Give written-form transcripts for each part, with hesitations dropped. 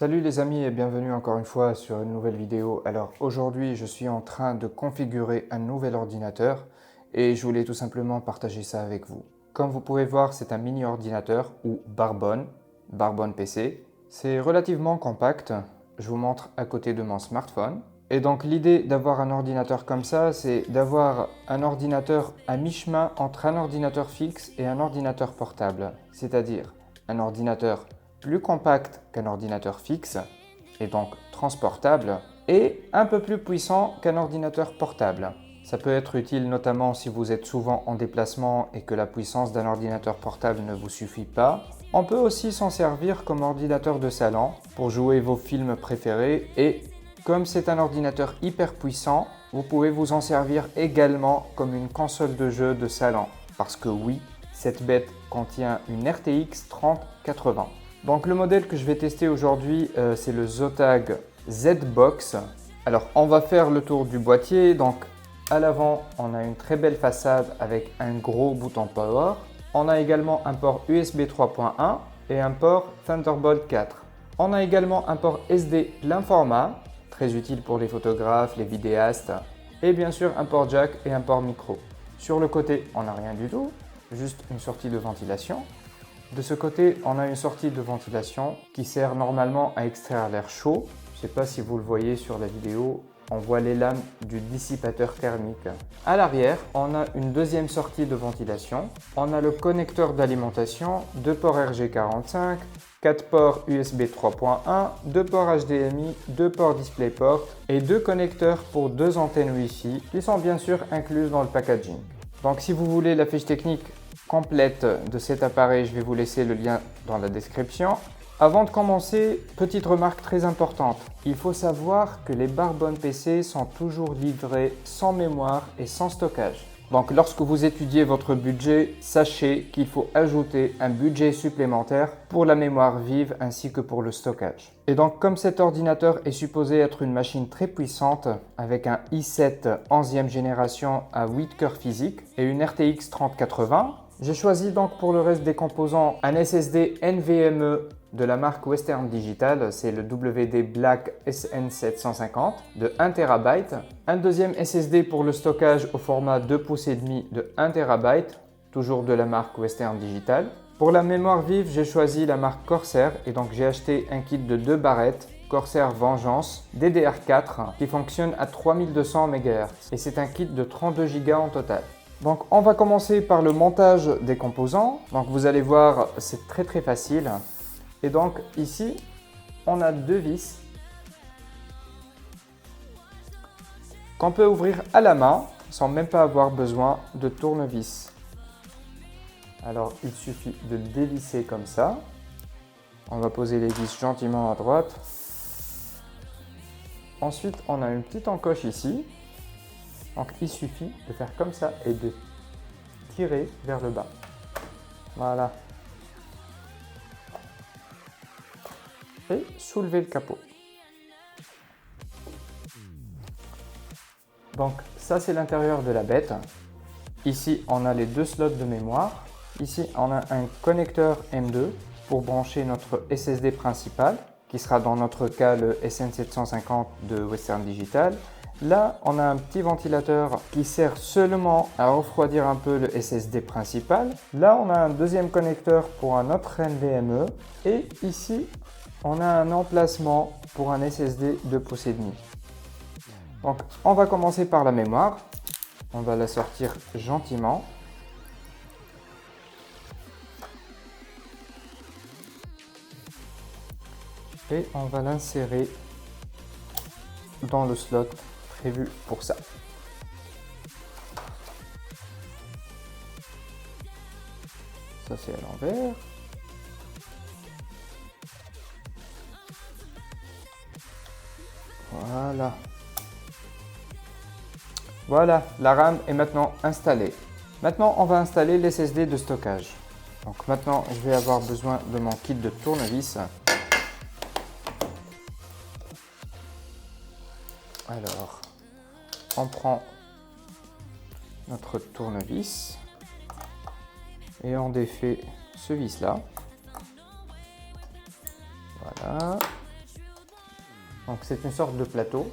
Salut les amis et bienvenue encore une fois sur une nouvelle vidéo. Alors aujourd'hui je suis en train de configurer un nouvel ordinateur et je voulais tout simplement partager ça avec vous. Comme vous pouvez voir, c'est un mini ordinateur ou Barbone PC. C'est relativement compact, je vous montre à côté de mon smartphone. Et donc l'idée d'avoir un ordinateur comme ça, c'est d'avoir un ordinateur à mi-chemin entre un ordinateur fixe et un ordinateur portable. C'est-à-dire un ordinateur plus compact qu'un ordinateur fixe et donc transportable et un peu plus puissant qu'un ordinateur portable. Ça peut être utile notamment si vous êtes souvent en déplacement et que la puissance d'un ordinateur portable ne vous suffit pas. On peut aussi s'en servir comme ordinateur de salon pour jouer vos films préférés et comme c'est un ordinateur hyper puissant, vous pouvez vous en servir également comme une console de jeu de salon. Parce que oui, cette bête contient une RTX 3080. Donc le modèle que je vais tester aujourd'hui, c'est le Zotac Z-Box. Alors on va faire le tour du boîtier. Donc à l'avant, on a une très belle façade avec un gros bouton Power. On a également un port USB 3.1 et un port Thunderbolt 4. On a également un port SD plein format, très utile pour les photographes, les vidéastes. Et bien sûr un port jack et un port micro. Sur le côté, on n'a rien du tout, juste une sortie de ventilation. De ce côté, on a une sortie de ventilation qui sert normalement à extraire l'air chaud. Je ne sais pas si vous le voyez sur la vidéo, on voit les lames du dissipateur thermique. À l'arrière, on a une deuxième sortie de ventilation. On a le connecteur d'alimentation, 2 ports RJ45, 4 ports USB 3.1, 2 ports HDMI, 2 ports DisplayPort et 2 connecteurs pour 2 antennes Wi-Fi qui sont bien sûr incluses dans le packaging. Donc si vous voulez la fiche technique complète de cet appareil, je vais vous laisser le lien dans la description. Avant de commencer, petite remarque très importante. Il faut savoir que les Barbone PC sont toujours livrés sans mémoire et sans stockage. Donc lorsque vous étudiez votre budget, sachez qu'il faut ajouter un budget supplémentaire pour la mémoire vive ainsi que pour le stockage. Et donc comme cet ordinateur est supposé être une machine très puissante avec un i7 11e génération à 8 cœurs physiques et une RTX 3080, j'ai choisi donc pour le reste des composants un SSD NVMe de la marque Western Digital, c'est le WD Black SN750 de 1 TB, un deuxième SSD pour le stockage au format 2,5 pouces de 1 TB, toujours de la marque Western Digital. Pour la mémoire vive, j'ai choisi la marque Corsair et donc j'ai acheté un kit de 2 barrettes Corsair Vengeance DDR4 qui fonctionne à 3200 MHz et c'est un kit de 32 Go en total. Donc on va commencer par le montage des composants. Donc vous allez voir, c'est très facile. Et donc ici, on a 2 vis qu'on peut ouvrir à la main sans même pas avoir besoin de tournevis. Alors il suffit de dévisser comme ça. On va poser les vis gentiment à droite. Ensuite, on a une petite encoche ici. Donc il suffit de faire comme ça et de tirer vers le bas. Voilà. Et soulever le capot. Donc ça c'est l'intérieur de la bête. Ici on a les 2 slots de mémoire. Ici on a un connecteur M2 pour brancher notre SSD principal qui sera dans notre cas le SN750 de Western Digital. Là, on a un petit ventilateur qui sert seulement à refroidir un peu le SSD principal. Là, on a un deuxième connecteur pour un autre NVMe. Et ici, on a un emplacement pour un SSD 2,5 pouces. Donc, on va commencer par la mémoire. On va la sortir gentiment. Et on va l'insérer dans le slot prévu pour ça. Ça c'est à l'envers. Voilà. Voilà, la RAM est maintenant installée. Maintenant, on va installer l'SSD de stockage. Donc maintenant, je vais avoir besoin de mon kit de tournevis. Alors, on prend notre tournevis et on défait ce vis là. Voilà. Donc c'est une sorte de plateau.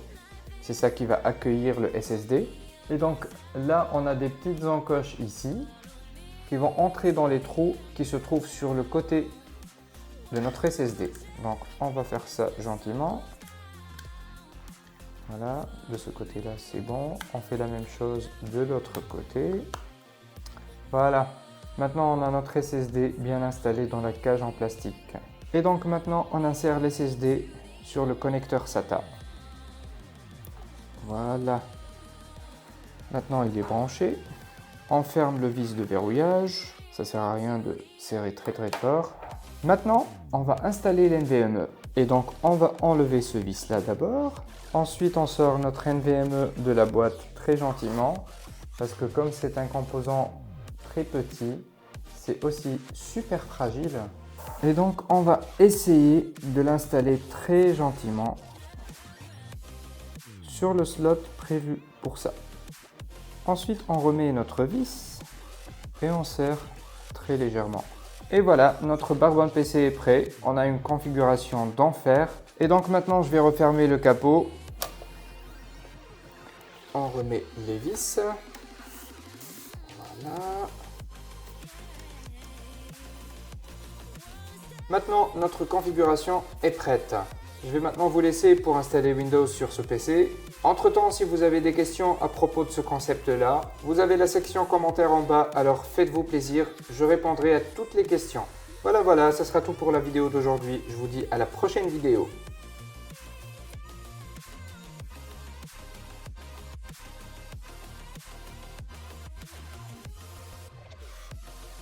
C'est ça qui va accueillir le SSD. Et donc là, on a des petites encoches ici qui vont entrer dans les trous qui se trouvent sur le côté de notre SSD. Donc on va faire ça gentiment. Voilà, de ce côté-là c'est bon. On fait la même chose de l'autre côté. Voilà, maintenant on a notre SSD bien installé dans la cage en plastique. Et donc maintenant on insère l'SSD sur le connecteur SATA. Voilà. Maintenant il est branché. On ferme le vis de verrouillage. Ça sert à rien de serrer très fort. Maintenant, on va installer l'NVMe. Et donc, on va enlever ce vis-là d'abord. Ensuite, on sort notre NVMe de la boîte très gentiment. Parce que comme c'est un composant très petit, c'est aussi super fragile. Et donc, on va essayer de l'installer très gentiment sur le slot prévu pour ça. Ensuite, on remet notre vis et on serre très légèrement. Et voilà, notre Barbone PC est prêt. On a une configuration d'enfer. Et donc maintenant, je vais refermer le capot. On remet les vis. Voilà. Maintenant, notre configuration est prête. Je vais maintenant vous laisser pour installer Windows sur ce PC. Entre-temps, si vous avez des questions à propos de ce concept-là, vous avez la section commentaires en bas, alors faites-vous plaisir, je répondrai à toutes les questions. Voilà, ça sera tout pour la vidéo d'aujourd'hui. Je vous dis à la prochaine vidéo.